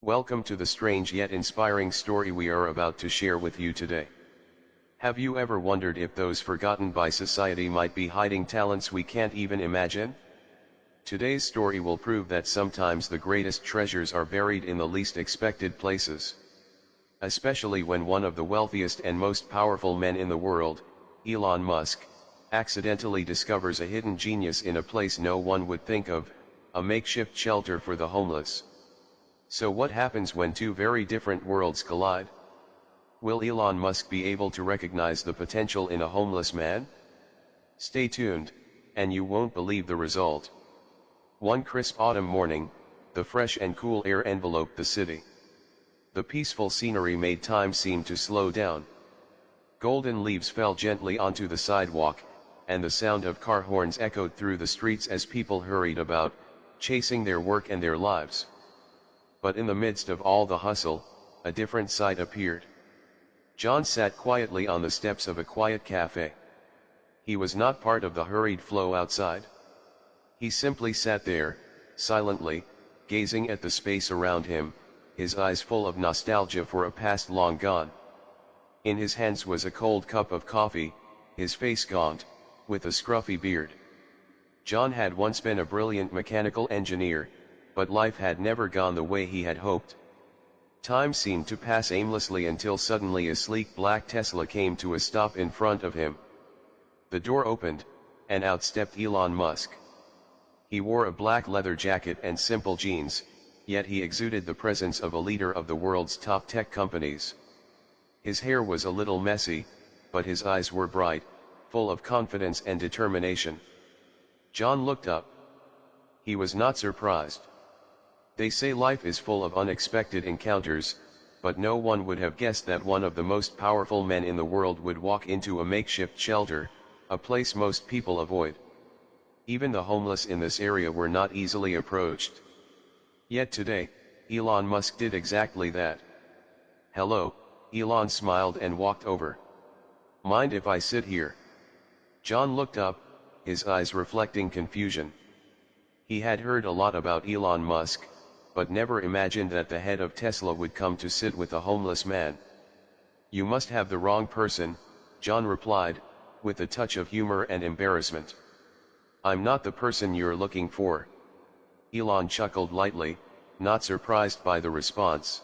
Welcome to the strange yet inspiring story we are about to share with you today. Have you ever wondered if those forgotten by society might be hiding talents we can't even imagine? Today's story will prove that sometimes the greatest treasures are buried in the least expected places. Especially when one of the wealthiest and most powerful men in the world, Elon Musk, accidentally discovers a hidden genius in a place no one would think of, a makeshift shelter for the homeless. So what happens when two very different worlds collide? Will Elon Musk be able to recognize the potential in a homeless man? Stay tuned, and you won't believe the result. One crisp autumn morning, the fresh and cool air enveloped the city. The peaceful scenery made time seem to slow down. Golden leaves fell gently onto the sidewalk, and the sound of car horns echoed through the streets as people hurried about, chasing their work and their lives. But in the midst of all the hustle, a different sight appeared. John sat quietly on the steps of a quiet cafe. He was not part of the hurried flow outside. He simply sat there, silently, gazing at the space around him, his eyes full of nostalgia for a past long gone. In his hands was a cold cup of coffee, his face gaunt, with a scruffy beard. John had once been a brilliant mechanical engineer, but life had never gone the way he had hoped. Time seemed to pass aimlessly until suddenly a sleek black Tesla came to a stop in front of him. The door opened, and out stepped Elon Musk. He wore a black leather jacket and simple jeans, yet he exuded the presence of a leader of the world's top tech companies. His hair was a little messy, but his eyes were bright, full of confidence and determination. John looked up. He was not surprised. They say life is full of unexpected encounters, but no one would have guessed that one of the most powerful men in the world would walk into a makeshift shelter, a place most people avoid. Even the homeless in this area were not easily approached. Yet today, Elon Musk did exactly that. "Hello," Elon smiled and walked over. "Mind if I sit here?" John looked up, his eyes reflecting confusion. He had heard a lot about Elon Musk, but never imagined that the head of Tesla would come to sit with a homeless man. "You must have the wrong person," John replied, with a touch of humor and embarrassment. "I'm not the person you're looking for." Elon chuckled lightly, not surprised by the response.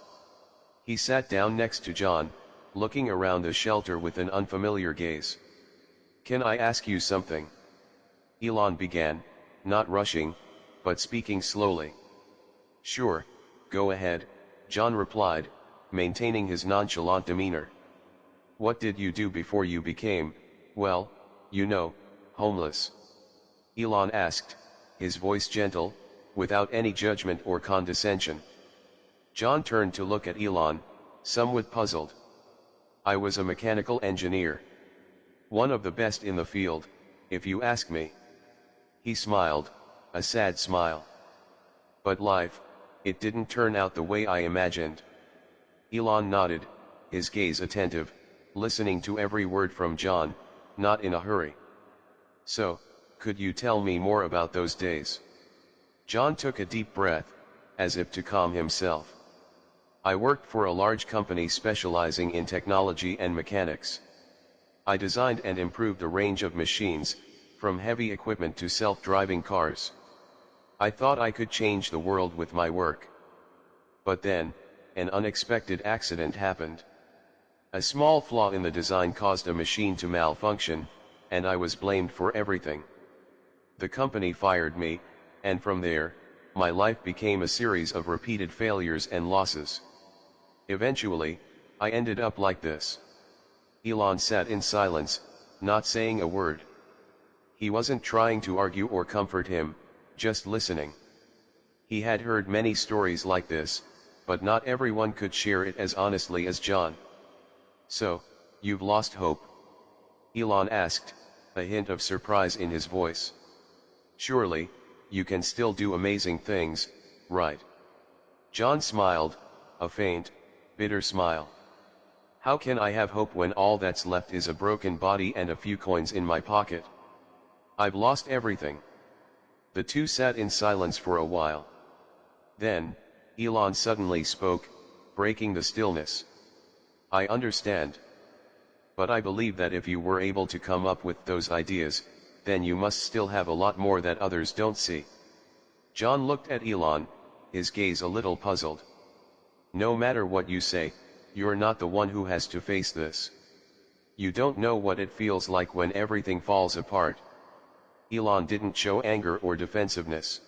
He sat down next to John, looking around the shelter with an unfamiliar gaze. "Can I ask you something?" Elon began, not rushing, but speaking slowly. "Sure, go ahead," John replied, maintaining his nonchalant demeanor. "What did you do before you became, well, homeless?" Elon asked, his voice gentle, without any judgment or condescension. John turned to look at Elon, somewhat puzzled. "I was a mechanical engineer. One of the best in the field, if you ask me." He smiled, a sad smile. "But life, it didn't turn out the way I imagined." Elon nodded, his gaze attentive, listening to every word from John, not in a hurry. "So, could you tell me more about those days?" John took a deep breath, as if to calm himself. "I worked for a large company specializing in technology and mechanics. I designed and improved a range of machines, from heavy equipment to self-driving cars. I thought I could change the world with my work. But then, an unexpected accident happened. A small flaw in the design caused a machine to malfunction, and I was blamed for everything. The company fired me, and from there, my life became a series of repeated failures and losses. Eventually, I ended up like this." Elon sat in silence, not saying a word. He wasn't trying to argue or comfort him, just listening. He had heard many stories like this, but not everyone could share it as honestly as John. "So, you've lost hope?" Elon asked, a hint of surprise in his voice. "Surely, you can still do amazing things, right?" John smiled, a faint, bitter smile. "How can I have hope when all that's left is a broken body and a few coins in my pocket? I've lost everything." The two sat in silence for a while. Then, Elon suddenly spoke, breaking the stillness. I understand. But I believe that if you were able to come up with those ideas, then you must still have a lot more that others don't see. John looked at Elon, his gaze a little puzzled. No matter what you say, you're not the one who has to face this. You don't know what it feels like when everything falls apart. Elon didn't show anger or defensiveness.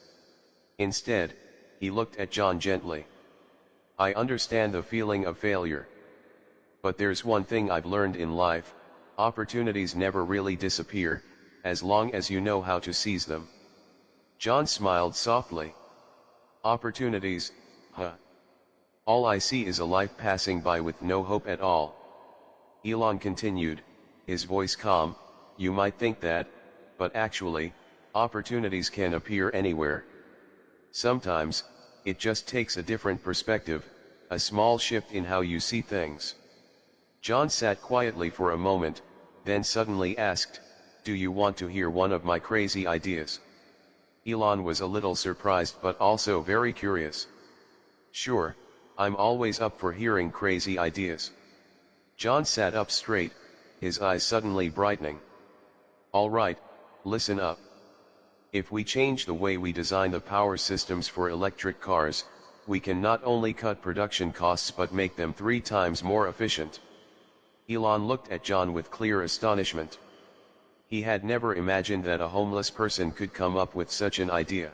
Instead, he looked at John gently. I understand the feeling of failure. But there's one thing I've learned in life: opportunities never really disappear, as long as you know how to seize them. John smiled softly. Opportunities, huh? All I see is a life passing by with no hope at all. Elon continued, his voice calm, you might think that, but actually, opportunities can appear anywhere. Sometimes, it just takes a different perspective, a small shift in how you see things. John sat quietly for a moment, then suddenly asked, do you want to hear one of my crazy ideas? Elon was a little surprised but also very curious. Sure, I'm always up for hearing crazy ideas. John sat up straight, his eyes suddenly brightening. All right, listen up. If we change the way we design the power systems for electric cars, we can not only cut production costs but make them 3 times more efficient. Elon looked at John with clear astonishment. He had never imagined that a homeless person could come up with such an idea.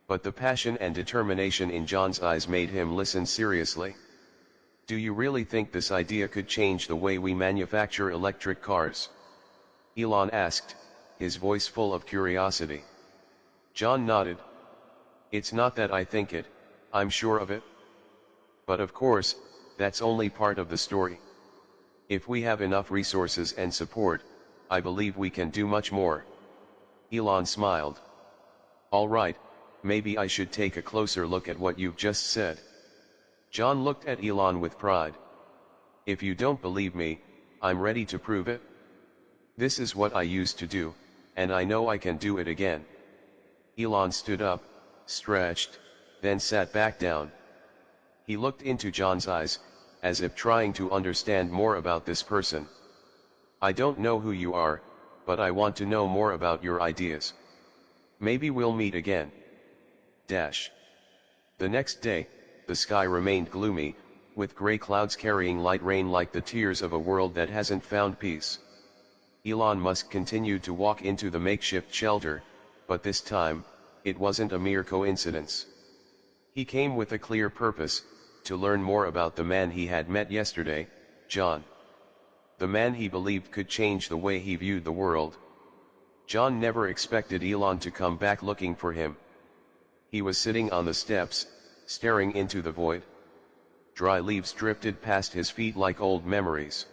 But the passion and determination in John's eyes made him listen seriously. Do you really think this idea could change the way we manufacture electric cars? Elon asked, his voice full of curiosity. John nodded. It's not that I think it, I'm sure of it. But of course, that's only part of the story. If we have enough resources and support, I believe we can do much more. Elon smiled. All right, maybe I should take a closer look at what you've just said. John looked at Elon with pride. If you don't believe me, I'm ready to prove it. This is what I used to do, and I know I can do it again. Elon stood up, stretched, then sat back down. He looked into John's eyes, as if trying to understand more about this person. I don't know who you are, but I want to know more about your ideas. Maybe we'll meet again. The next day, the sky remained gloomy, with gray clouds carrying light rain like the tears of a world that hasn't found peace. Elon Musk continued to walk into the makeshift shelter, but this time, it wasn't a mere coincidence. He came with a clear purpose, to learn more about the man he had met yesterday, John. The man he believed could change the way he viewed the world. John never expected Elon to come back looking for him. He was sitting on the steps, staring into the void. Dry leaves drifted past his feet like old memories.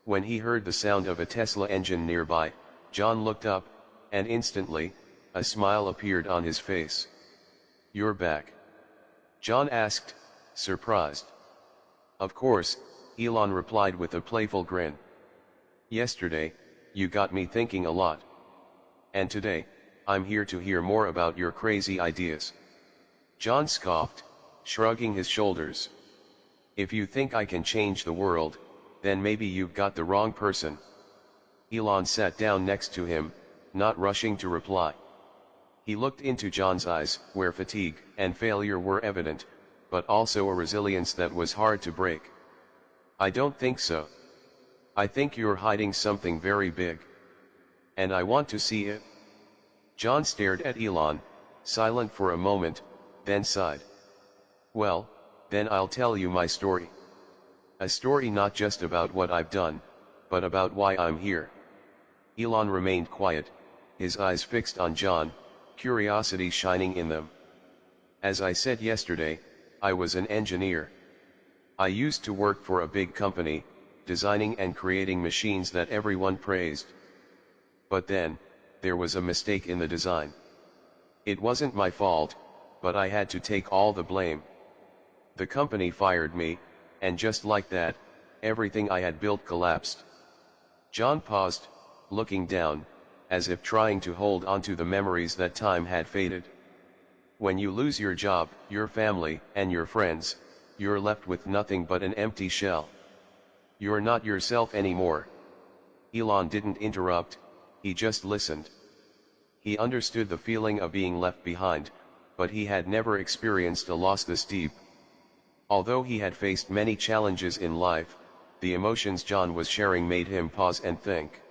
When he heard the sound of a Tesla engine nearby, John looked up, and instantly, a smile appeared on his face. You're back? John asked, surprised. Of course, Elon replied with a playful grin. Yesterday, you got me thinking a lot. And today, I'm here to hear more about your crazy ideas. John scoffed, shrugging his shoulders. If you think I can change the world, then maybe you've got the wrong person. Elon sat down next to him, not rushing to reply. He looked into John's eyes, where fatigue and failure were evident, but also a resilience that was hard to break. I don't think so. I think you're hiding something very big. And I want to see it. John stared at Elon, silent for a moment, then sighed. Well, then I'll tell you my story. A story not just about what I've done, but about why I'm here. Elon remained quiet, his eyes fixed on John, curiosity shining in them. As I said yesterday, I was an engineer. I used to work for a big company, designing and creating machines that everyone praised. But then, there was a mistake in the design. It wasn't my fault, but I had to take all the blame. The company fired me, and just like that, everything I had built collapsed. John paused, looking down, as if trying to hold onto the memories that time had faded. When you lose your job, your family, and your friends, you're left with nothing but an empty shell. You're not yourself anymore. Elon didn't interrupt, he just listened. He understood the feeling of being left behind, but he had never experienced a loss this deep. Although he had faced many challenges in life, the emotions John was sharing made him pause and think.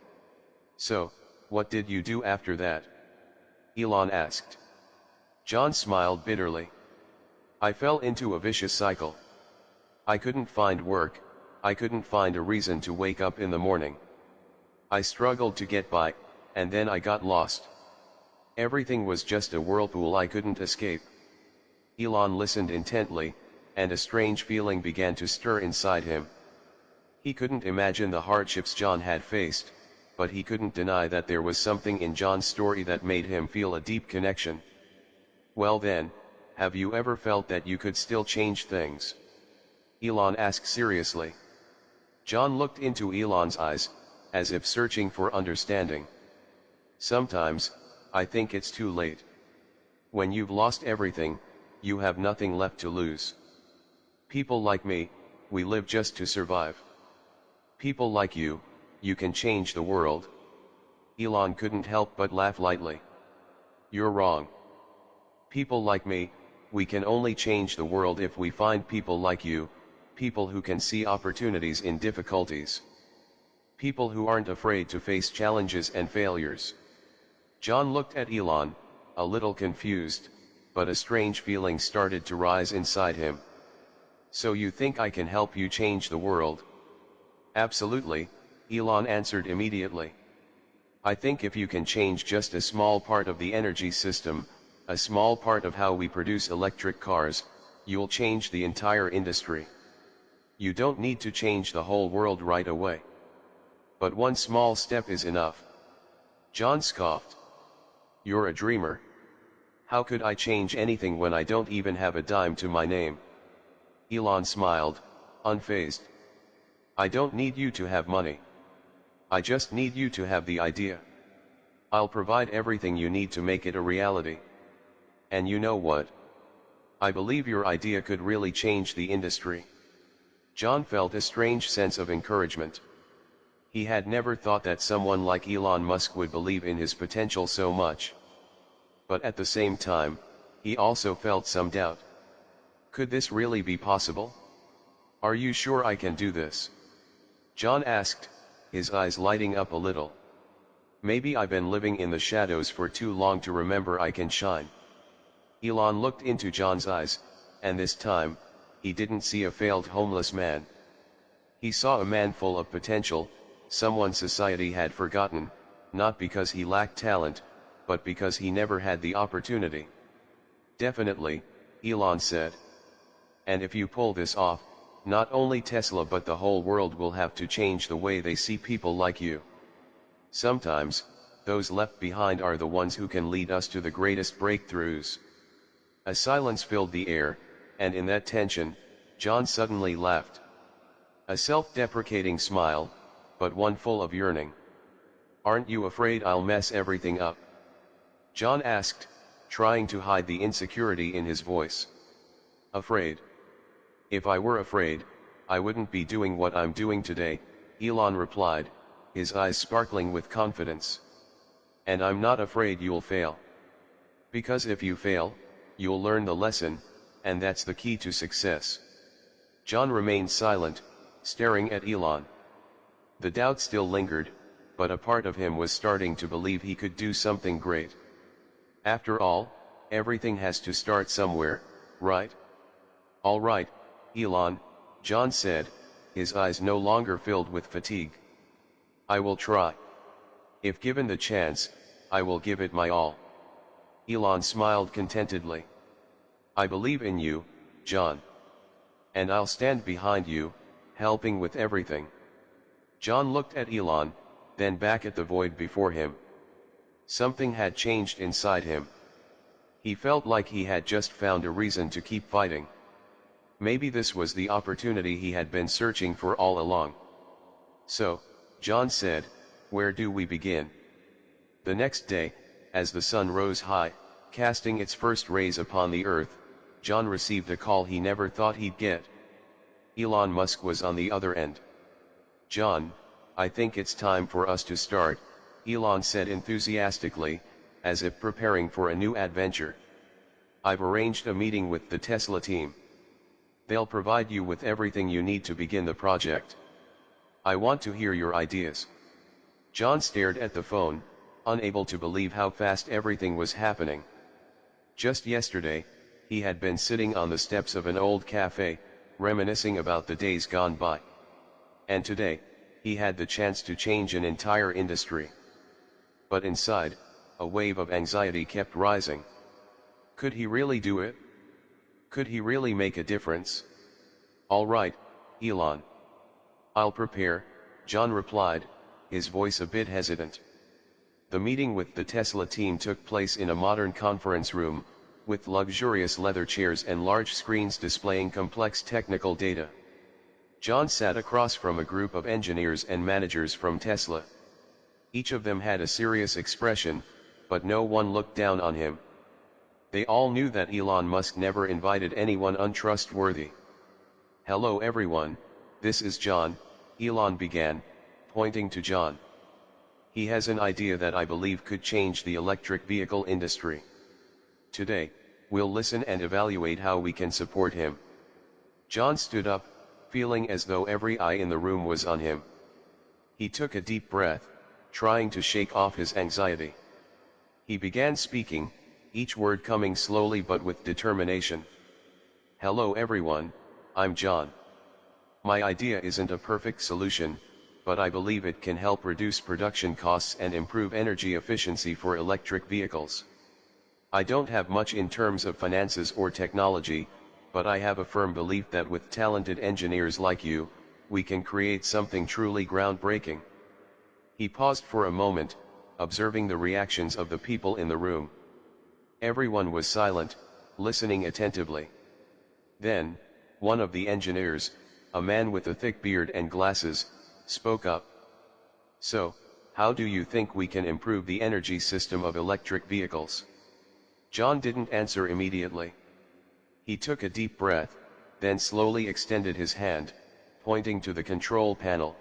"So, what did you do after that?" Elon asked. John smiled bitterly. "I fell into a vicious cycle. I couldn't find work, I couldn't find a reason to wake up in the morning. I struggled to get by, and then I got lost. Everything was just a whirlpool I couldn't escape." Elon listened intently, and a strange feeling began to stir inside him. He couldn't imagine the hardships John had faced, but he couldn't deny that there was something in John's story that made him feel a deep connection. "Well then, have you ever felt that you could still change things?" Elon asked seriously. John looked into Elon's eyes, as if searching for understanding. "Sometimes, I think it's too late. When you've lost everything, you have nothing left to lose. People like me, we live just to survive. People like you can change the world." Elon couldn't help but laugh lightly. "You're wrong. People like me, we can only change the world if we find people like you, people who can see opportunities in difficulties. People who aren't afraid to face challenges and failures." John looked at Elon, a little confused, but a strange feeling started to rise inside him. "So you think I can help you change the world?" "Absolutely," Elon answered immediately. "I think if you can change just a small part of the energy system, a small part of how we produce electric cars, you'll change the entire industry. You don't need to change the whole world right away. But one small step is enough." John scoffed. "You're a dreamer. How could I change anything when I don't even have a dime to my name?" Elon smiled, unfazed. "I don't need you to have money. I just need you to have the idea. I'll provide everything you need to make it a reality. And you know what? I believe your idea could really change the industry." John felt a strange sense of encouragement. He had never thought that someone like Elon Musk would believe in his potential so much. But at the same time, he also felt some doubt. Could this really be possible? "Are you sure I can do this?" John asked, his eyes lighting up a little. "Maybe I've been living in the shadows for too long to remember I can shine." Elon looked into John's eyes, and this time, he didn't see a failed homeless man. He saw a man full of potential, someone society had forgotten, not because he lacked talent, but because he never had the opportunity. "Definitely," Elon said. "And if you pull this off, not only Tesla but the whole world will have to change the way they see people like you. Sometimes, those left behind are the ones who can lead us to the greatest breakthroughs." A silence filled the air, and in that tension, John suddenly laughed. A self-deprecating smile, but one full of yearning. "Aren't you afraid I'll mess everything up?" John asked, trying to hide the insecurity in his voice. "Afraid? If I were afraid, I wouldn't be doing what I'm doing today," Elon replied, his eyes sparkling with confidence. "And I'm not afraid you'll fail. Because if you fail, you'll learn the lesson, and that's the key to success." John remained silent, staring at Elon. The doubt still lingered, but a part of him was starting to believe he could do something great. After all, everything has to start somewhere, right? "All right, Elon," John said, his eyes no longer filled with fatigue. "I will try. If given the chance, I will give it my all." Elon smiled contentedly. "I believe in you, John. And I'll stand behind you, helping with everything." John looked at Elon, then back at the void before him. Something had changed inside him. He felt like he had just found a reason to keep fighting. Maybe this was the opportunity he had been searching for all along. "So," John said, "where do we begin?" The next day, as the sun rose high, casting its first rays upon the earth, John received a call he never thought he'd get. Elon Musk was on the other end. "John, I think it's time for us to start," Elon said enthusiastically, as if preparing for a new adventure. "I've arranged a meeting with the Tesla team. They'll provide you with everything you need to begin the project. I want to hear your ideas." John stared at the phone, unable to believe how fast everything was happening. Just yesterday, he had been sitting on the steps of an old cafe, reminiscing about the days gone by. And today, he had the chance to change an entire industry. But inside, a wave of anxiety kept rising. Could he really do it? Could he really make a difference? "All right, Elon. I'll prepare," John replied, his voice a bit hesitant. The meeting with the Tesla team took place in a modern conference room, with luxurious leather chairs and large screens displaying complex technical data. John sat across from a group of engineers and managers from Tesla. Each of them had a serious expression, but no one looked down on him. They all knew that Elon Musk never invited anyone untrustworthy. "Hello everyone, this is John," Elon began, pointing to John. "He has an idea that I believe could change the electric vehicle industry. Today, we'll listen and evaluate how we can support him." John stood up, feeling as though every eye in the room was on him. He took a deep breath, trying to shake off his anxiety. He began speaking, each word coming slowly but with determination. "Hello everyone, I'm John. My idea isn't a perfect solution, but I believe it can help reduce production costs and improve energy efficiency for electric vehicles. I don't have much in terms of finances or technology, but I have a firm belief that with talented engineers like you, we can create something truly groundbreaking." He paused for a moment, observing the reactions of the people in the room. Everyone was silent, listening attentively. Then, one of the engineers, a man with a thick beard and glasses, spoke up. "So, how do you think we can improve the energy system of electric vehicles?" John didn't answer immediately. He took a deep breath, then slowly extended his hand, pointing to the control panel.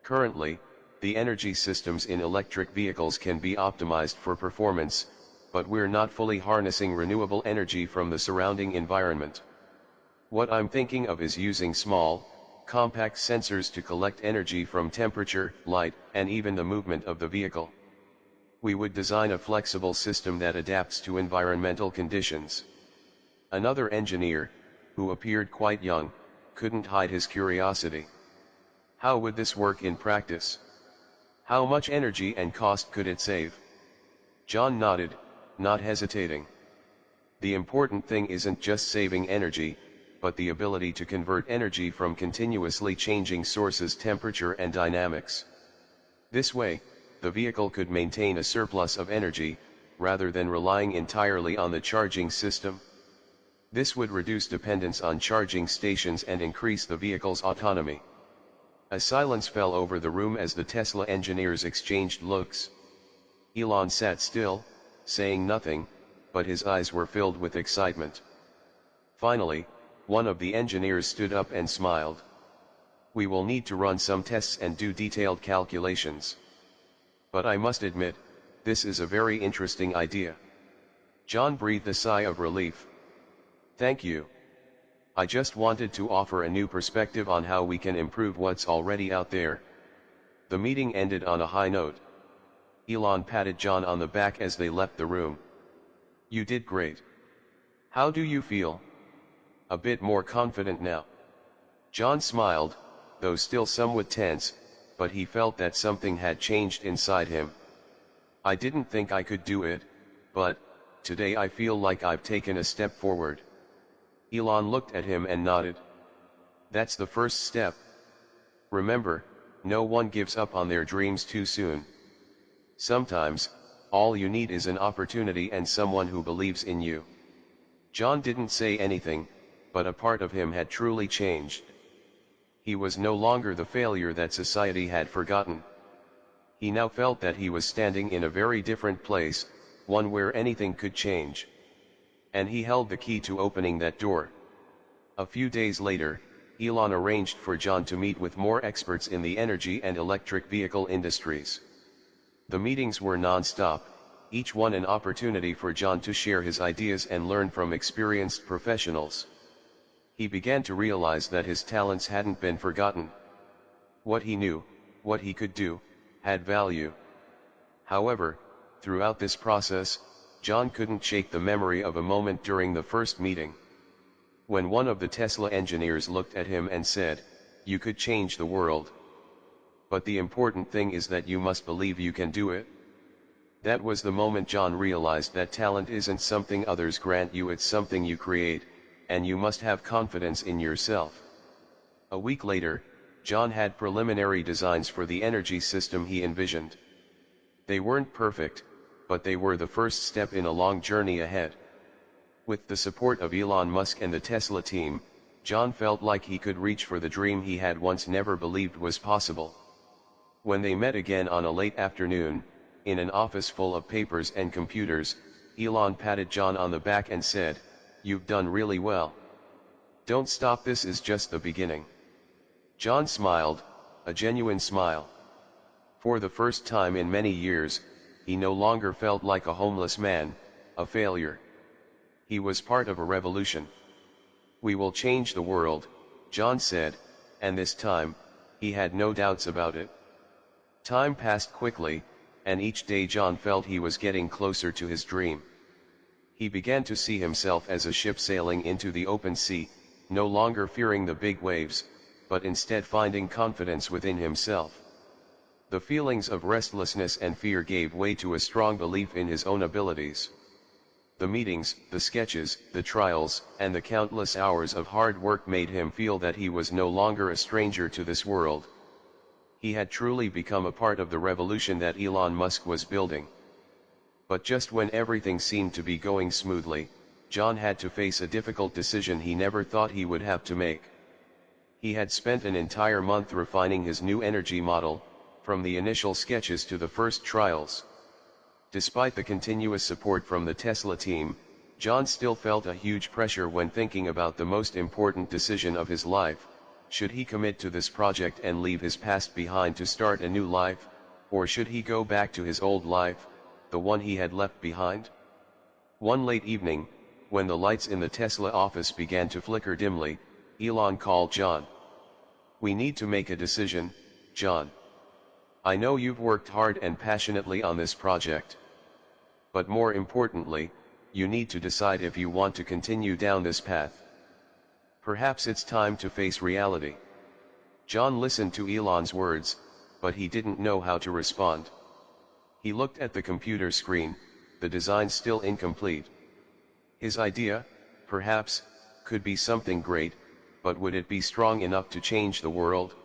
"Currently, the energy systems in electric vehicles can be optimized for performance, but we're not fully harnessing renewable energy from the surrounding environment. What I'm thinking of is using small, compact sensors to collect energy from temperature, light, and even the movement of the vehicle. We would design a flexible system that adapts to environmental conditions." Another engineer, who appeared quite young, couldn't hide his curiosity. "How would this work in practice? How much energy and cost could it save?" John nodded, not hesitating. "The important thing isn't just saving energy, but the ability to convert energy from continuously changing sources, temperature and dynamics. This way, the vehicle could maintain a surplus of energy, rather than relying entirely on the charging system. This would reduce dependence on charging stations and increase the vehicle's autonomy." A silence fell over the room as the Tesla engineers exchanged looks. Elon sat still, saying nothing, but his eyes were filled with excitement. Finally, one of the engineers stood up and smiled. "We will need to run some tests and do detailed calculations. But I must admit, this is a very interesting idea." John breathed a sigh of relief. "Thank you. I just wanted to offer a new perspective on how we can improve what's already out there." The meeting ended on a high note. Elon patted John on the back as they left the room. "You did great. How do you feel? A bit more confident now?" John smiled, though still somewhat tense, but he felt that something had changed inside him. "I didn't think I could do it, but today I feel like I've taken a step forward." Elon looked at him and nodded. "That's the first step. Remember, no one gives up on their dreams too soon. Sometimes, all you need is an opportunity and someone who believes in you." John didn't say anything, but a part of him had truly changed. He was no longer the failure that society had forgotten. He now felt that he was standing in a very different place, one where anything could change. And he held the key to opening that door. A few days later, Elon arranged for John to meet with more experts in the energy and electric vehicle industries. The meetings were non-stop, each one an opportunity for John to share his ideas and learn from experienced professionals. He began to realize that his talents hadn't been forgotten. What he knew, what he could do, had value. However, throughout this process, John couldn't shake the memory of a moment during the first meeting. When one of the Tesla engineers looked at him and said, "You could change the world. But the important thing is that you must believe you can do it." That was the moment John realized that talent isn't something others grant you, it's something you create, and you must have confidence in yourself. A week later, John had preliminary designs for the energy system he envisioned. They weren't perfect, but they were the first step in a long journey ahead. With the support of Elon Musk and the Tesla team, John felt like he could reach for the dream he had once never believed was possible. When they met again on a late afternoon, in an office full of papers and computers, Elon patted John on the back and said, "You've done really well. Don't stop, this is just the beginning." John smiled, a genuine smile. For the first time in many years, he no longer felt like a homeless man, a failure. He was part of a revolution. "We will change the world," John said, and this time, he had no doubts about it. Time passed quickly, and each day John felt he was getting closer to his dream. He began to see himself as a ship sailing into the open sea, no longer fearing the big waves, but instead finding confidence within himself. The feelings of restlessness and fear gave way to a strong belief in his own abilities. The meetings, the sketches, the trials, and the countless hours of hard work made him feel that he was no longer a stranger to this world. He had truly become a part of the revolution that Elon Musk was building. But just when everything seemed to be going smoothly, John had to face a difficult decision he never thought he would have to make. He had spent an entire month refining his new energy model, from the initial sketches to the first trials. Despite the continuous support from the Tesla team, John still felt a huge pressure when thinking about the most important decision of his life. Should he commit to this project and leave his past behind to start a new life, or should he go back to his old life, the one he had left behind? One late evening, when the lights in the Tesla office began to flicker dimly, Elon called John. "We need to make a decision, John. I know you've worked hard and passionately on this project. But more importantly, you need to decide if you want to continue down this path. Perhaps it's time to face reality." John listened to Elon's words, but he didn't know how to respond. He looked at the computer screen, the design still incomplete. His idea, perhaps, could be something great, but would it be strong enough to change the world?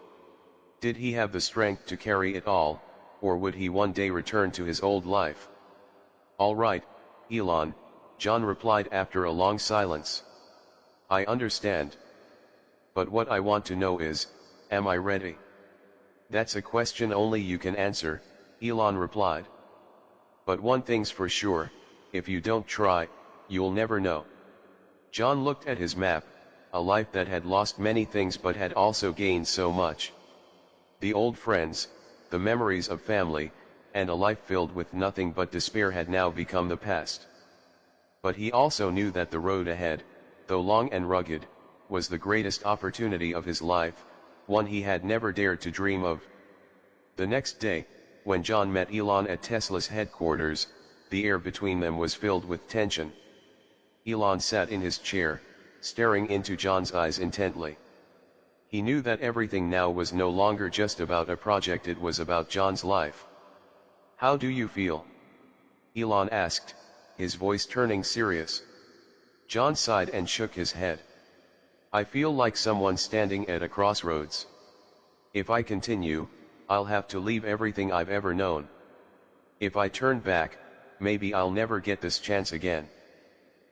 Did he have the strength to carry it all, or would he one day return to his old life? "All right, Elon," John replied after a long silence. "I understand. But what I want to know is, am I ready?" "That's a question only you can answer," Elon replied. "But one thing's for sure, if you don't try, you'll never know." John looked at his map, a life that had lost many things but had also gained so much. The old friends, the memories of family, and a life filled with nothing but despair had now become the past. But he also knew that the road ahead, though long and rugged, was the greatest opportunity of his life, one he had never dared to dream of. The next day, when John met Elon at Tesla's headquarters, the air between them was filled with tension. Elon sat in his chair, staring into John's eyes intently. He knew that everything now was no longer just about a project, it was about John's life. "How do you feel?" Elon asked, his voice turning serious. John sighed and shook his head. "I feel like someone standing at a crossroads. If I continue, I'll have to leave everything I've ever known. If I turn back, maybe I'll never get this chance again."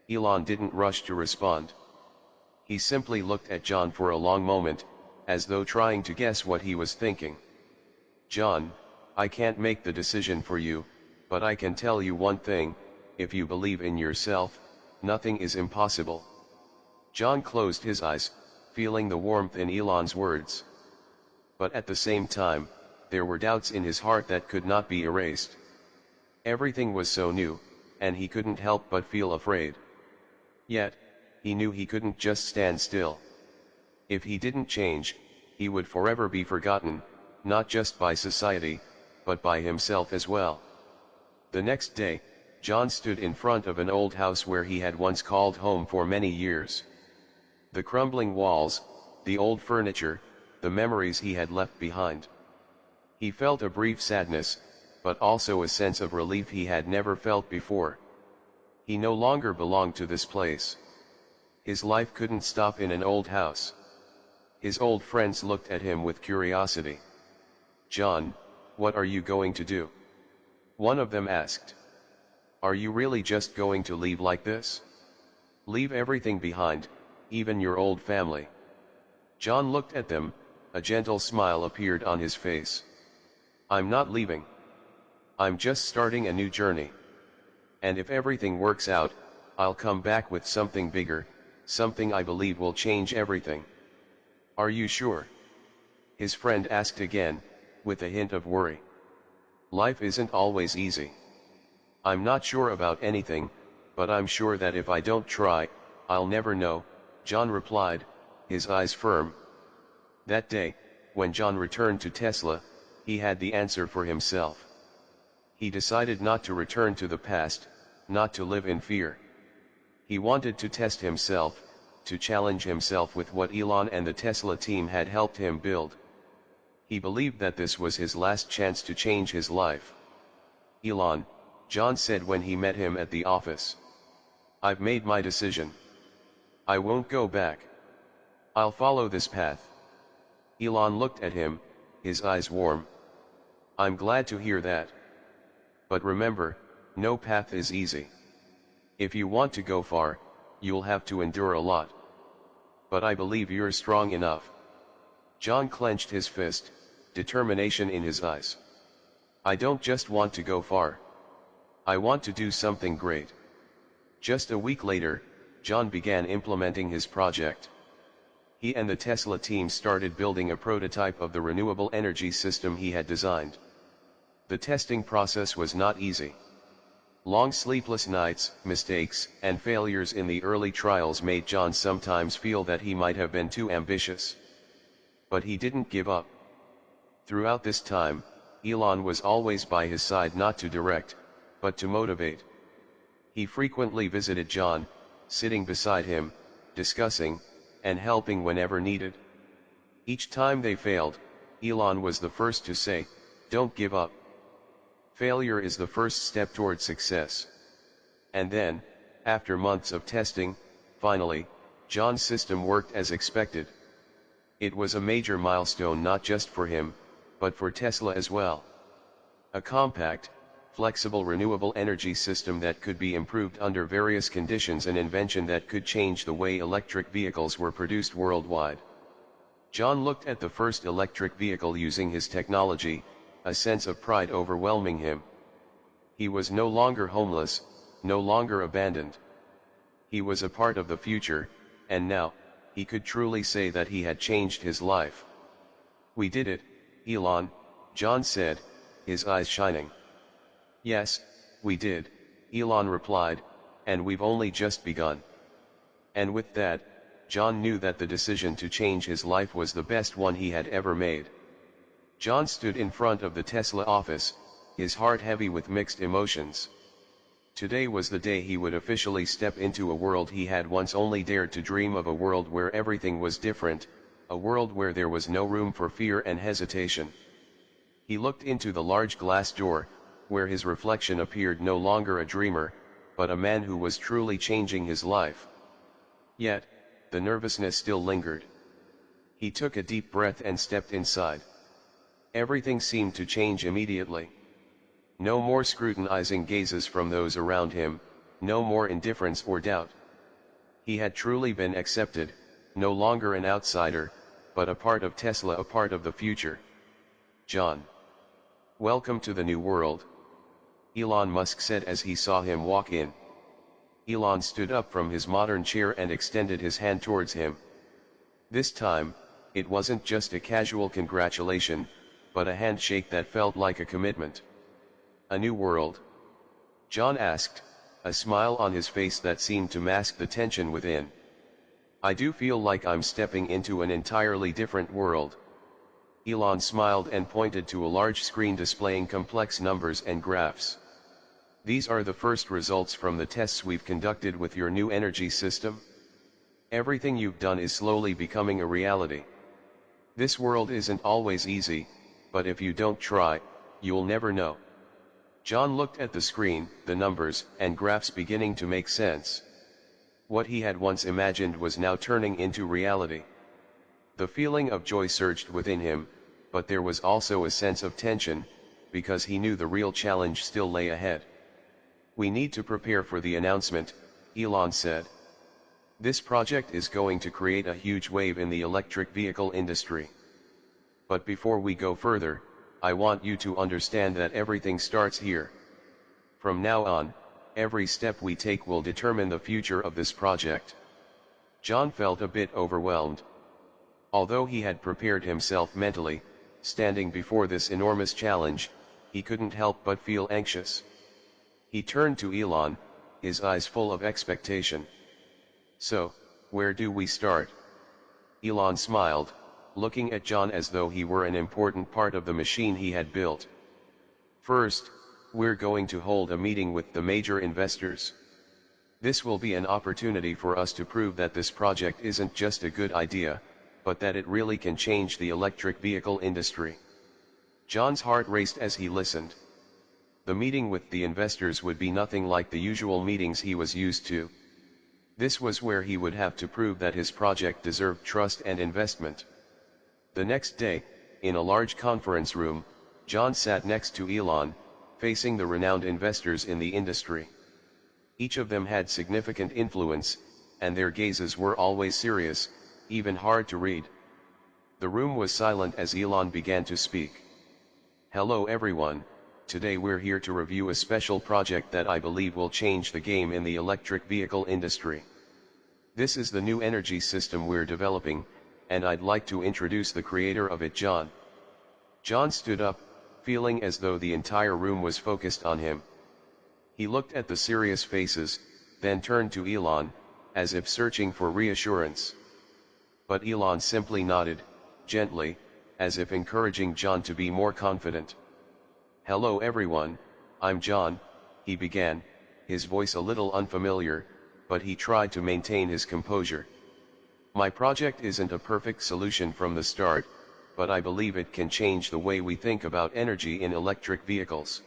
Elon didn't rush to respond. He simply looked at John for a long moment, as though trying to guess what he was thinking. "John, I can't make the decision for you, but I can tell you one thing, if you believe in yourself, nothing is impossible. John closed his eyes, feeling the warmth in Elon's words. But at the same time, there were doubts in his heart that could not be erased. Everything was so new, and he couldn't help but feel afraid. Yet, he knew he couldn't just stand still. If he didn't change, he would forever be forgotten, not just by society, but by himself as well. The next day, John stood in front of an old house where he had once called home for many years. The crumbling walls, the old furniture, the memories he had left behind. He felt a brief sadness, but also a sense of relief he had never felt before. He no longer belonged to this place. His life couldn't stop in an old house. His old friends looked at him with curiosity. "John, what are you going to do?" one of them asked. "Are you really just going to leave like this? Leave everything behind, even your old family?" John looked at them, a gentle smile appeared on his face. "I'm not leaving. I'm just starting a new journey. And if everything works out, I'll come back with something bigger, something I believe will change everything." "Are you sure?" his friend asked again, with a hint of worry. "Life isn't always easy." "I'm not sure about anything, but I'm sure that if I don't try, I'll never know," John replied, his eyes firm. That day, when John returned to Tesla, he had the answer for himself. He decided not to return to the past, not to live in fear. He wanted to test himself, to challenge himself with what Elon and the Tesla team had helped him build. He believed that this was his last chance to change his life. "Elon," John said when he met him at the office, "I've made my decision. I won't go back. I'll follow this path." Elon looked at him, his eyes warm. "I'm glad to hear that. But remember, no path is easy. If you want to go far, you'll have to endure a lot. But I believe you're strong enough." John clenched his fist, determination in his eyes. "I don't just want to go far. I want to do something great." Just a week later, John began implementing his project. He and the Tesla team started building a prototype of the renewable energy system he had designed. The testing process was not easy. Long sleepless nights, mistakes, and failures in the early trials made John sometimes feel that he might have been too ambitious. But he didn't give up. Throughout this time, Elon was always by his side, not to direct, but to motivate. He frequently visited John, sitting beside him, discussing, and helping whenever needed. Each time they failed, Elon was the first to say, "Don't give up. Failure is the first step toward success." And then, after months of testing, finally, John's system worked as expected. It was a major milestone not just for him, but for Tesla as well. A compact, flexible renewable energy system that could be improved under various conditions, an invention that could change the way electric vehicles were produced worldwide. John looked at the first electric vehicle using his technology, a sense of pride overwhelming him. He was no longer homeless, no longer abandoned. He was a part of the future, and now, he could truly say that he had changed his life. "We did it, Elon," John said, his eyes shining. "Yes, we did," Elon replied, "and we've only just begun." And with that, John knew that the decision to change his life was the best one he had ever made. John stood in front of the Tesla office, his heart heavy with mixed emotions. Today was the day he would officially step into a world he had once only dared to dream of, a world where everything was different, a world where there was no room for fear and hesitation. He looked into the large glass door, where his reflection appeared no longer a dreamer, but a man who was truly changing his life. Yet, the nervousness still lingered. He took a deep breath and stepped inside. Everything seemed to change immediately. No more scrutinizing gazes from those around him, no more indifference or doubt. He had truly been accepted, no longer an outsider, but a part of Tesla, a part of the future. "John, welcome to the new world. Elon Musk said as he saw him walk in. Elon stood up from his modern chair and extended his hand towards him. This time, it wasn't just a casual congratulation, but a handshake that felt like a commitment. A new world? John asked, a smile on his face that seemed to mask the tension within. I do feel like I'm stepping into an entirely different world. Elon smiled and pointed to a large screen displaying complex numbers and graphs. These are the first results from the tests we've conducted with your new energy system. Everything you've done is slowly becoming a reality. This world isn't always easy, but if you don't try, you'll never know. John looked at the screen, the numbers and graphs beginning to make sense. What he had once imagined was now turning into reality. The feeling of joy surged within him, but there was also a sense of tension, because he knew the real challenge still lay ahead. We need to prepare for the announcement, Elon said. This project is going to create a huge wave in the electric vehicle industry. But before we go further, I want you to understand that everything starts here. From now on, every step we take will determine the future of this project. John felt a bit overwhelmed. Although he had prepared himself mentally, standing before this enormous challenge, he couldn't help but feel anxious. He turned to Elon, his eyes full of expectation. So, where do we start? Elon smiled, looking at John as though he were an important part of the machine he had built. First, we're going to hold a meeting with the major investors. This will be an opportunity for us to prove that this project isn't just a good idea, but that it really can change the electric vehicle industry. John's heart raced as he listened. The meeting with the investors would be nothing like the usual meetings he was used to. This was where he would have to prove that his project deserved trust and investment. The next day, in a large conference room, John sat next to Elon, facing the renowned investors in the industry. Each of them had significant influence, and their gazes were always serious, even hard to read. The room was silent as Elon began to speak. Hello everyone, today we're here to review a special project that I believe will change the game in the electric vehicle industry. This is the new energy system we're developing, and I'd like to introduce the creator of it, John. John stood up, feeling as though the entire room was focused on him. He looked at the serious faces, then turned to Elon, as if searching for reassurance. But Elon simply nodded, gently, as if encouraging John to be more confident. Hello everyone, I'm John, he began, his voice a little unfamiliar, but he tried to maintain his composure. My project isn't a perfect solution from the start, but I believe it can change the way we think about energy in electric vehicles.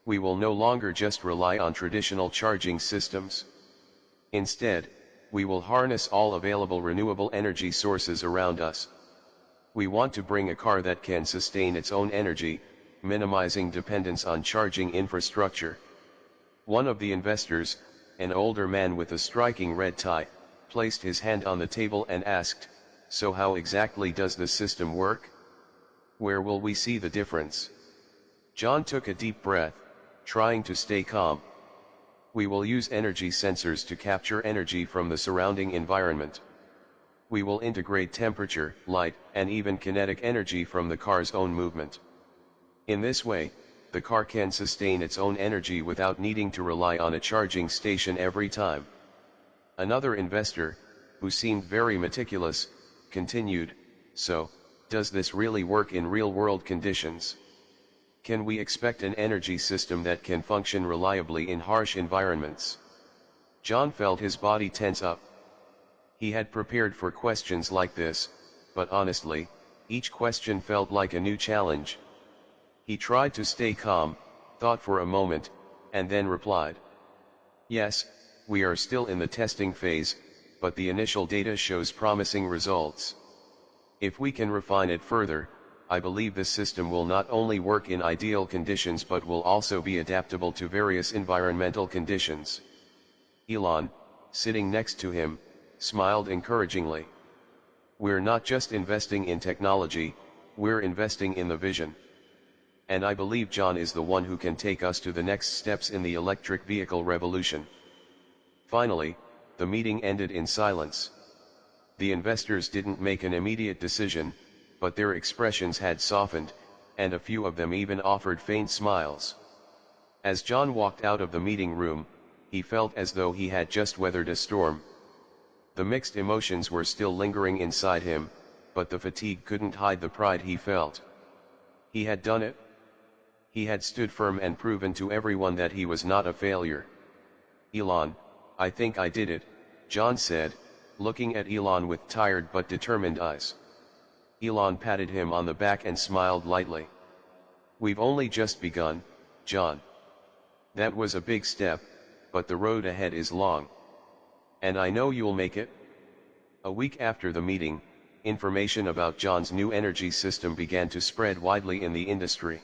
We will no longer just rely on traditional charging systems. Instead, we will harness all available renewable energy sources around us. We want to bring a car that can sustain its own energy, minimizing dependence on charging infrastructure. One of the investors, an older man with a striking red tie, placed his hand on the table and asked, "So how exactly does the system work? Where will we see the difference?" John took a deep breath, trying to stay calm. We will use energy sensors to capture energy from the surrounding environment. We will integrate temperature, light, and even kinetic energy from the car's own movement. In this way, the car can sustain its own energy without needing to rely on a charging station every time. Another investor, who seemed very meticulous, continued, "So, does this really work in real-world conditions? Can we expect an energy system that can function reliably in harsh environments?" John felt his body tense up. He had prepared for questions like this, but honestly, each question felt like a new challenge. He tried to stay calm, thought for a moment, and then replied, "Yes, we are still in the testing phase, but the initial data shows promising results. If we can refine it further, I believe this system will not only work in ideal conditions but will also be adaptable to various environmental conditions." Elon, sitting next to him, smiled encouragingly. "We're not just investing in technology, we're investing in the vision. and I believe John is the one who can take us to the next steps in the electric vehicle revolution." Finally, the meeting ended in silence. The investors didn't make an immediate decision, but their expressions had softened, and a few of them even offered faint smiles. As John walked out of the meeting room, he felt as though he had just weathered a storm. The mixed emotions were still lingering inside him, but the fatigue couldn't hide the pride he felt. He had done it. He had stood firm and proven to everyone that he was not a failure. "Elon, I think I did it," John said, looking at Elon with tired but determined eyes. Elon patted him on the back and smiled lightly. "We've only just begun, John. That was a big step, but the road ahead is long. And I know you'll make it." A week after the meeting, information about John's new energy system began to spread widely in the industry.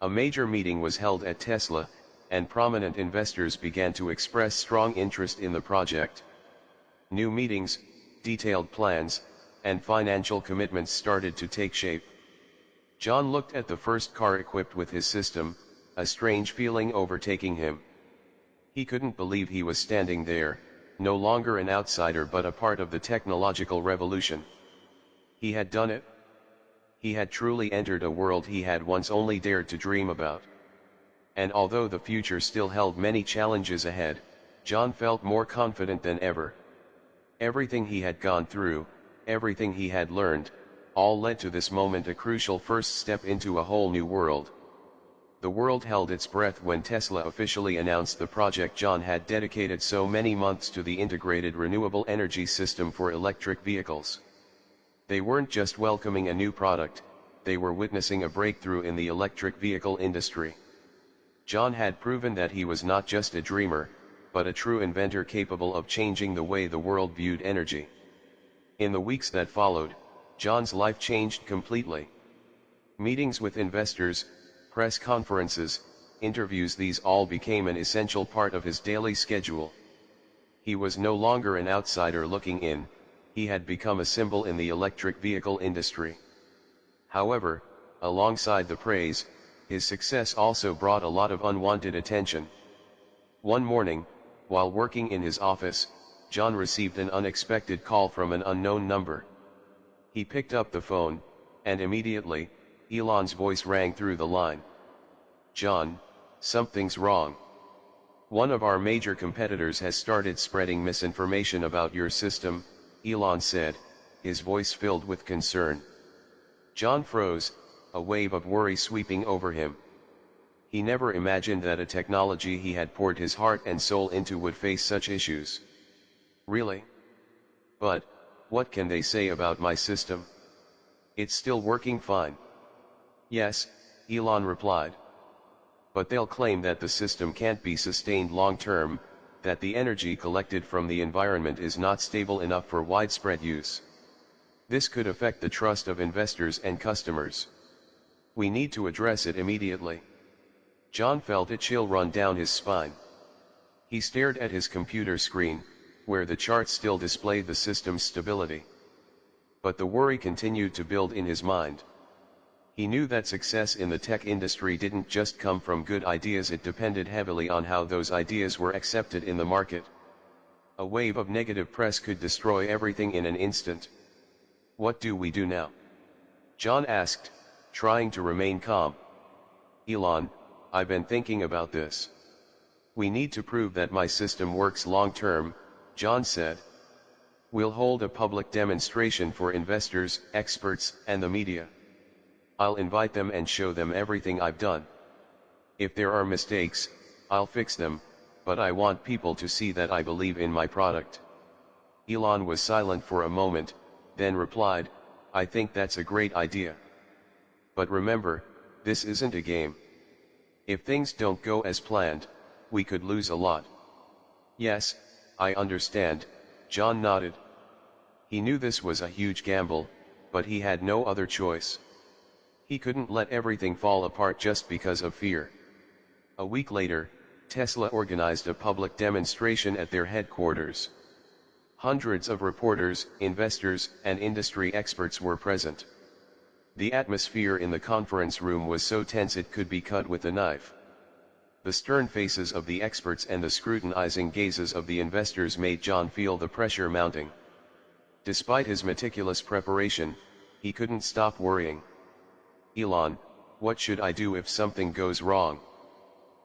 A major meeting was held at Tesla, and prominent investors began to express strong interest in the project. New meetings, detailed plans, and financial commitments started to take shape. John looked at the first car equipped with his system, a strange feeling overtaking him. He couldn't believe he was standing there, no longer an outsider but a part of the technological revolution. He had done it. He had truly entered a world he had once only dared to dream about. And although the future still held many challenges ahead, John felt more confident than ever. Everything he had gone through, everything he had learned, all led to this moment, a crucial first step into a whole new world. The world held its breath when Tesla officially announced the project John had dedicated so many months to, the integrated renewable energy system for electric vehicles. They weren't just welcoming a new product, they were witnessing a breakthrough in the electric vehicle industry. John had proven that he was not just a dreamer, but a true inventor capable of changing the way the world viewed energy. In the weeks that followed, John's life changed completely. Meetings with investors, press conferences, interviews, these all became an essential part of his daily schedule. He was no longer an outsider looking in, he had become a symbol in the electric vehicle industry. However, alongside the praise, his success also brought a lot of unwanted attention. One morning, while working in his office, John received an unexpected call from an unknown number. He picked up the phone, and immediately, Elon's voice rang through the line. "John, something's wrong. One of our major competitors has started spreading misinformation about your system," Elon said, his voice filled with concern. John froze, a wave of worry sweeping over him. He never imagined that a technology he had poured his heart and soul into would face such issues. "Really? But, what can they say about my system? It's still working fine." "Yes," Elon replied. "But they'll claim that the system can't be sustained long-term, that the energy collected from the environment is not stable enough for widespread use. This could affect the trust of investors and customers. We need to address it immediately." John felt a chill run down his spine. He stared at his computer screen, where the chart still displayed the system's stability. But the worry continued to build in his mind. He knew that success in the tech industry didn't just come from good ideas, it depended heavily on how those ideas were accepted in the market. A wave of negative press could destroy everything in an instant. "What do we do now?" John asked, trying to remain calm. "Elon, I've been thinking about this. We need to prove that my system works long-term," John said. "We'll hold a public demonstration for investors, experts, and the media. I'll invite them and show them everything I've done. If there are mistakes, I'll fix them, but I want people to see that I believe in my product." Elon was silent for a moment, then replied, "I think that's a great idea. But remember, this isn't a game. If things don't go as planned, we could lose a lot." "Yes, I understand," John nodded. He knew this was a huge gamble, but he had no other choice. He couldn't let everything fall apart just because of fear. A week later, Tesla organized a public demonstration at their headquarters. Hundreds of reporters, investors, and industry experts were present. The atmosphere in the conference room was so tense it could be cut with a knife. The stern faces of the experts and the scrutinizing gazes of the investors made John feel the pressure mounting. Despite his meticulous preparation, he couldn't stop worrying. "Elon, what should I do if something goes wrong?"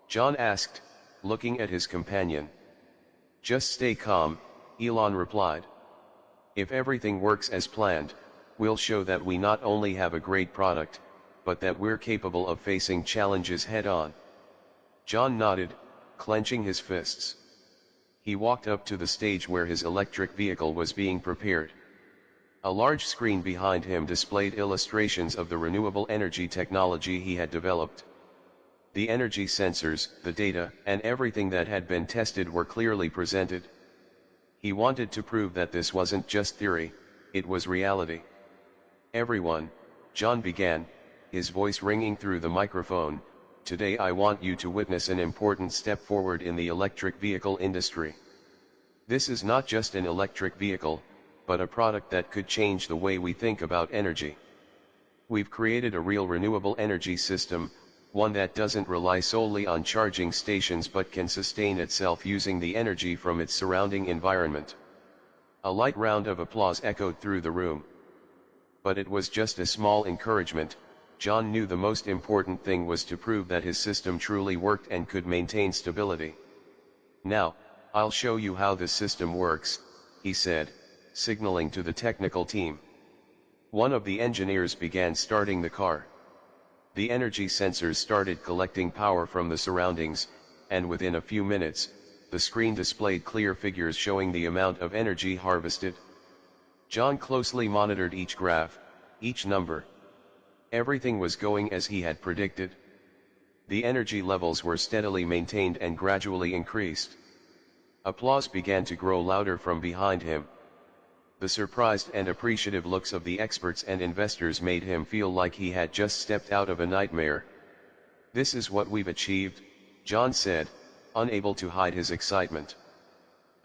John asked, looking at his companion. "Just stay calm," Elon replied. "If everything works as planned, we'll show that we not only have a great product, but that we're capable of facing challenges head-on." John nodded, clenching his fists. He walked up to the stage where his electric vehicle was being prepared. A large screen behind him displayed illustrations of the renewable energy technology he had developed. The energy sensors, the data, and everything that had been tested were clearly presented. He wanted to prove that this wasn't just theory, it was reality. "Everyone," John began, his voice ringing through the microphone, "today I want you to witness an important step forward in the electric vehicle industry. This is not just an electric vehicle, but a product that could change the way we think about energy. We've created a real renewable energy system, one that doesn't rely solely on charging stations but can sustain itself using the energy from its surrounding environment." A light round of applause echoed through the room. But it was just a small encouragement. John knew the most important thing was to prove that his system truly worked and could maintain stability. "Now, I'll show you how this system works," he said, signaling to the technical team. One of the engineers began starting the car. The energy sensors started collecting power from the surroundings, and within a few minutes, the screen displayed clear figures showing the amount of energy harvested. John closely monitored each graph, each number. Everything was going as he had predicted. The energy levels were steadily maintained and gradually increased. Applause began to grow louder from behind him. The surprised and appreciative looks of the experts and investors made him feel like he had just stepped out of a nightmare. "This is what we've achieved," John said, unable to hide his excitement.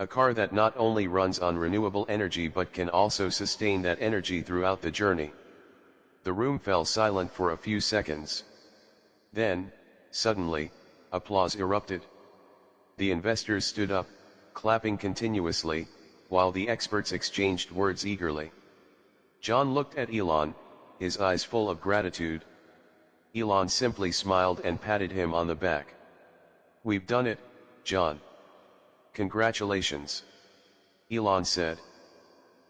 "A car that not only runs on renewable energy but can also sustain that energy throughout the journey." The room fell silent for a few seconds. Then, suddenly, applause erupted. The investors stood up, clapping continuously, while the experts exchanged words eagerly. John looked at Elon, his eyes full of gratitude. Elon simply smiled and patted him on the back. "We've done it, John. Congratulations," Elon said.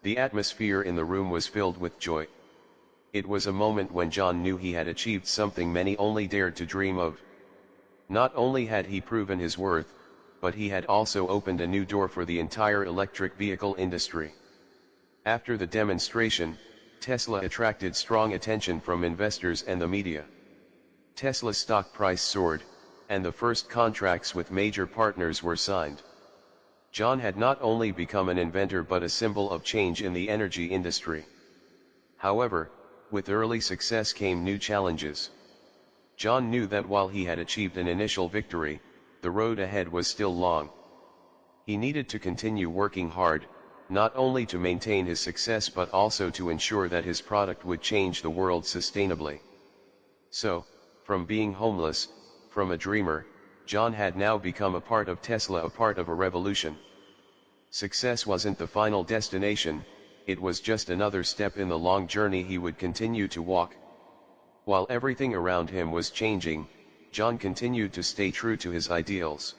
The atmosphere in the room was filled with joy. It was a moment when John knew he had achieved something many only dared to dream of. Not only had he proven his worth, but he had also opened a new door for the entire electric vehicle industry. After the demonstration, Tesla attracted strong attention from investors and the media. Tesla's stock price soared, and the first contracts with major partners were signed. John had not only become an inventor but a symbol of change in the energy industry. However, with early success came new challenges. John knew that while he had achieved an initial victory, the road ahead was still long. He needed to continue working hard, not only to maintain his success but also to ensure that his product would change the world sustainably. So, from being homeless, from a dreamer, John had now become a part of Tesla, a part of a revolution. Success wasn't the final destination, it was just another step in the long journey he would continue to walk. While everything around him was changing, John continued to stay true to his ideals.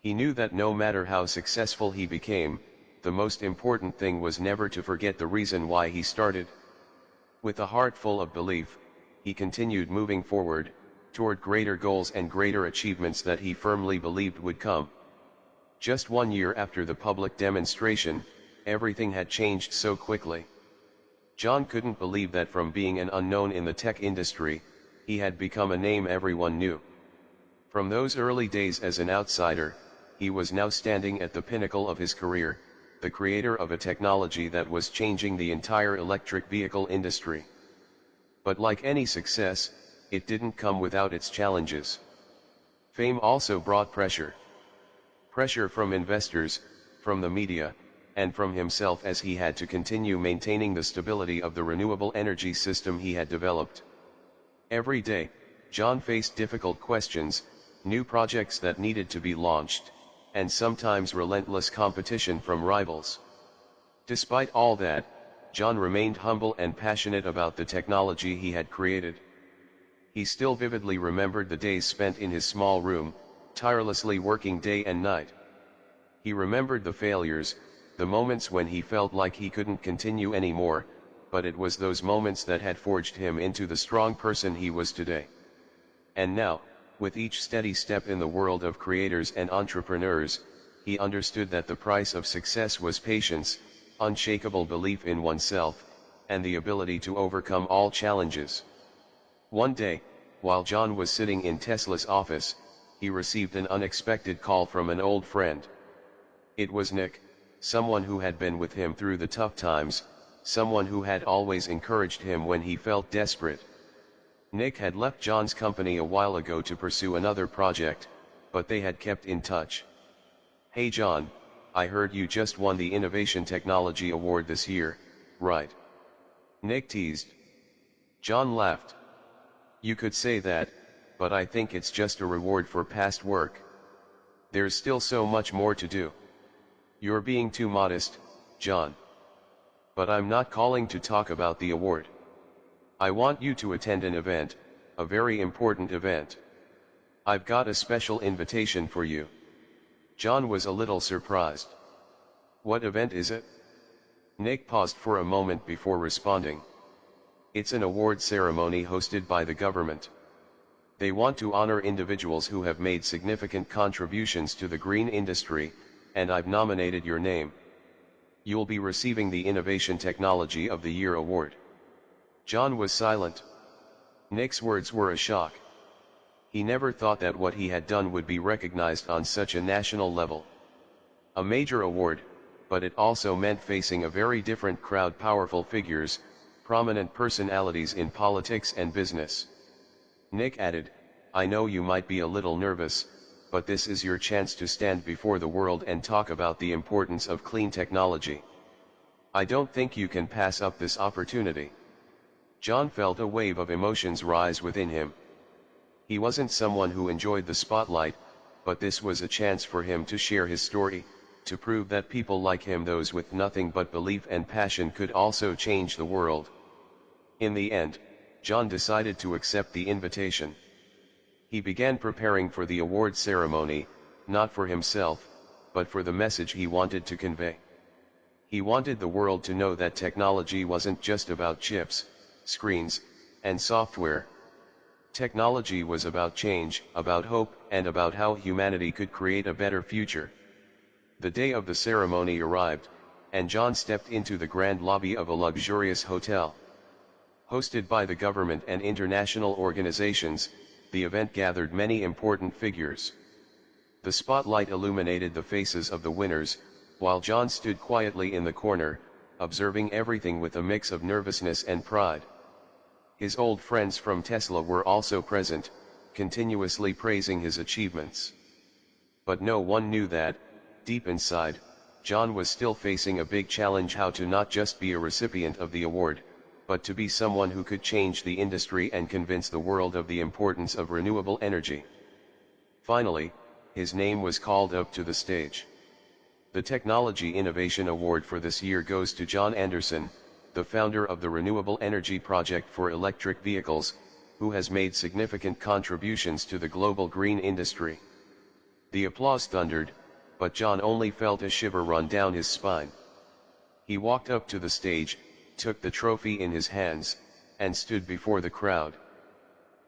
He knew that no matter how successful he became, the most important thing was never to forget the reason why he started. With a heart full of belief, he continued moving forward, toward greater goals and greater achievements that he firmly believed would come. Just 1 year after the public demonstration, everything had changed so quickly. John couldn't believe that from being an unknown in the tech industry, he had become a name everyone knew. From those early days as an outsider, he was now standing at the pinnacle of his career, the creator of a technology that was changing the entire electric vehicle industry. But like any success, it didn't come without its challenges. Fame also brought pressure. Pressure from investors, from the media, and from himself, as he had to continue maintaining the stability of the renewable energy system he had developed. Every day, John faced difficult questions, new projects that needed to be launched, and sometimes relentless competition from rivals. Despite all that, John remained humble and passionate about the technology he had created. He still vividly remembered the days spent in his small room, tirelessly working day and night. He remembered the failures, the moments when he felt like he couldn't continue anymore, but it was those moments that had forged him into the strong person he was today. And now, with each steady step in the world of creators and entrepreneurs, he understood that the price of success was patience, unshakable belief in oneself, and the ability to overcome all challenges. One day, while John was sitting in Tesla's office, he received an unexpected call from an old friend. It was Nick, someone who had been with him through the tough times, someone who had always encouraged him when he felt desperate. Nick had left John's company a while ago to pursue another project, but they had kept in touch. "Hey John, I heard you just won the Innovation Technology Award this year, right?" Nick teased. John laughed. "You could say that, but I think it's just a reward for past work. There's still so much more to do. You're being too modest, John. But I'm not calling to talk about the award. I want you to attend an event, a very important event. I've got a special invitation for you." John was a little surprised. "What event is it?" Nick paused for a moment before responding. "It's an award ceremony hosted by the government. They want to honor individuals who have made significant contributions to the green industry, and I've nominated your name. You'll be receiving the Innovation Technology of the Year award." John was silent. Nick's words were a shock. He never thought that what he had done would be recognized on such a national level. A major award, but it also meant facing a very different crowd, powerful figures, prominent personalities in politics and business. Nick added, "I know you might be a little nervous, but this is your chance to stand before the world and talk about the importance of clean technology. I don't think you can pass up this opportunity." John felt a wave of emotions rise within him. He wasn't someone who enjoyed the spotlight, but this was a chance for him to share his story, to prove that people like him, those with nothing but belief and passion, could also change the world. In the end, John decided to accept the invitation. He began preparing for the award ceremony, not for himself, but for the message he wanted to convey. He wanted the world to know that technology wasn't just about chips, screens, and software. Technology was about change, about hope, and about how humanity could create a better future. The day of the ceremony arrived, and John stepped into the grand lobby of a luxurious hotel. Hosted by the government and international organizations, the event gathered many important figures. The spotlight illuminated the faces of the winners, while John stood quietly in the corner, observing everything with a mix of nervousness and pride. His old friends from Tesla were also present, continuously praising his achievements. But no one knew that, deep inside, John was still facing a big challenge: how to not just be a recipient of the award, but to be someone who could change the industry and convince the world of the importance of renewable energy. Finally, his name was called up to the stage. The Technology Innovation Award for this year goes to John Anderson, the founder of the Renewable Energy Project for electric vehicles, who has made significant contributions to the global green industry. The applause thundered, but John only felt a shiver run down his spine. He walked up to the stage, took the trophy in his hands, and stood before the crowd.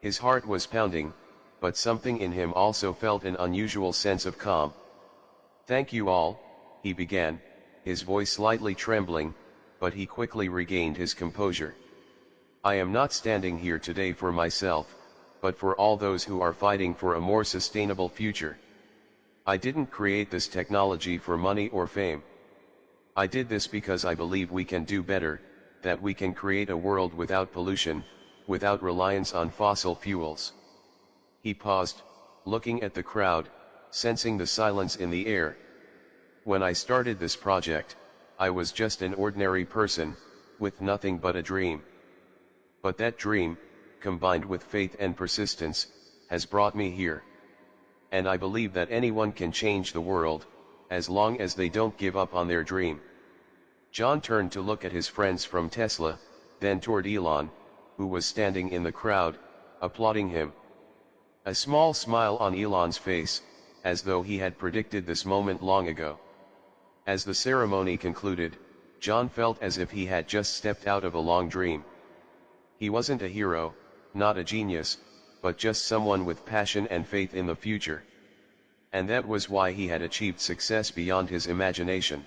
His heart was pounding, but something in him also felt an unusual sense of calm. "Thank you all," he began, his voice slightly trembling, but he quickly regained his composure. "I am not standing here today for myself, but for all those who are fighting for a more sustainable future. I didn't create this technology for money or fame. I did this because I believe we can do better, that we can create a world without pollution, without reliance on fossil fuels." He paused, looking at the crowd, sensing the silence in the air. "When I started this project, I was just an ordinary person, with nothing but a dream. But that dream, combined with faith and persistence, has brought me here. And I believe that anyone can change the world, as long as they don't give up on their dream." John turned to look at his friends from Tesla, then toward Elon, who was standing in the crowd, applauding him. A small smile on Elon's face, as though he had predicted this moment long ago. As the ceremony concluded, John felt as if he had just stepped out of a long dream. He wasn't a hero, not a genius, but just someone with passion and faith in the future. And that was why he had achieved success beyond his imagination.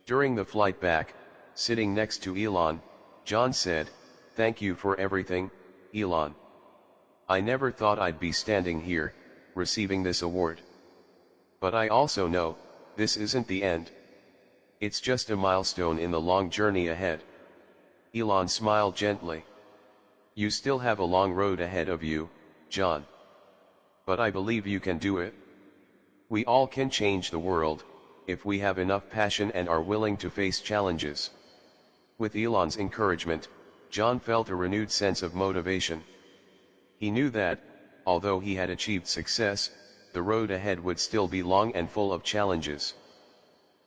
During the flight back, sitting next to Elon, John said, "Thank you for everything, Elon. I never thought I'd be standing here, receiving this award. But I also know, this isn't the end. It's just a milestone in the long journey ahead." Elon smiled gently. "You still have a long road ahead of you, John. But I believe you can do it. We all can change the world, if we have enough passion and are willing to face challenges." With Elon's encouragement, John felt a renewed sense of motivation. He knew that, although he had achieved success, the road ahead would still be long and full of challenges.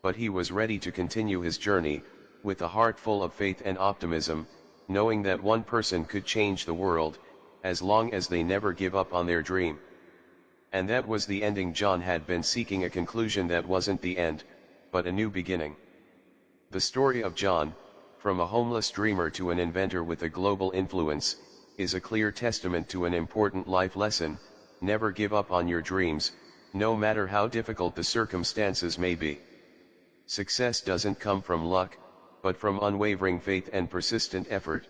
But he was ready to continue his journey, with a heart full of faith and optimism, knowing that one person could change the world, as long as they never give up on their dream. And that was the ending. John had been seeking a conclusion that wasn't the end, but a new beginning. The story of John, from a homeless dreamer to an inventor with a global influence, is a clear testament to an important life lesson: never give up on your dreams, no matter how difficult the circumstances may be. Success doesn't come from luck, but from unwavering faith and persistent effort.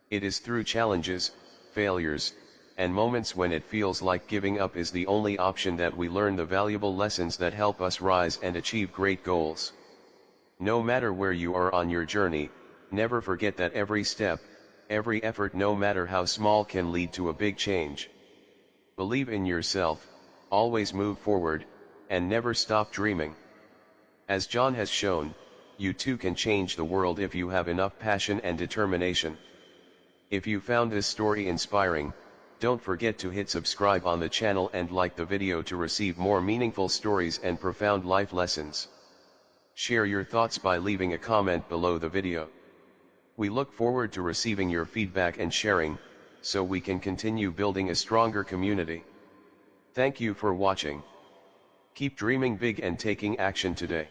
It is through challenges, failures, and moments when it feels like giving up is the only option that we learn the valuable lessons that help us rise and achieve great goals. No matter where you are on your journey, never forget that every step, every effort, no matter how small, can lead to a big change. Believe in yourself, always move forward, and never stop dreaming. As John has shown, you too can change the world if you have enough passion and determination. If you found this story inspiring, don't forget to hit subscribe on the channel and like the video to receive more meaningful stories and profound life lessons. Share your thoughts by leaving a comment below the video. We look forward to receiving your feedback and sharing, so we can continue building a stronger community. Thank you for watching. Keep dreaming big and taking action today.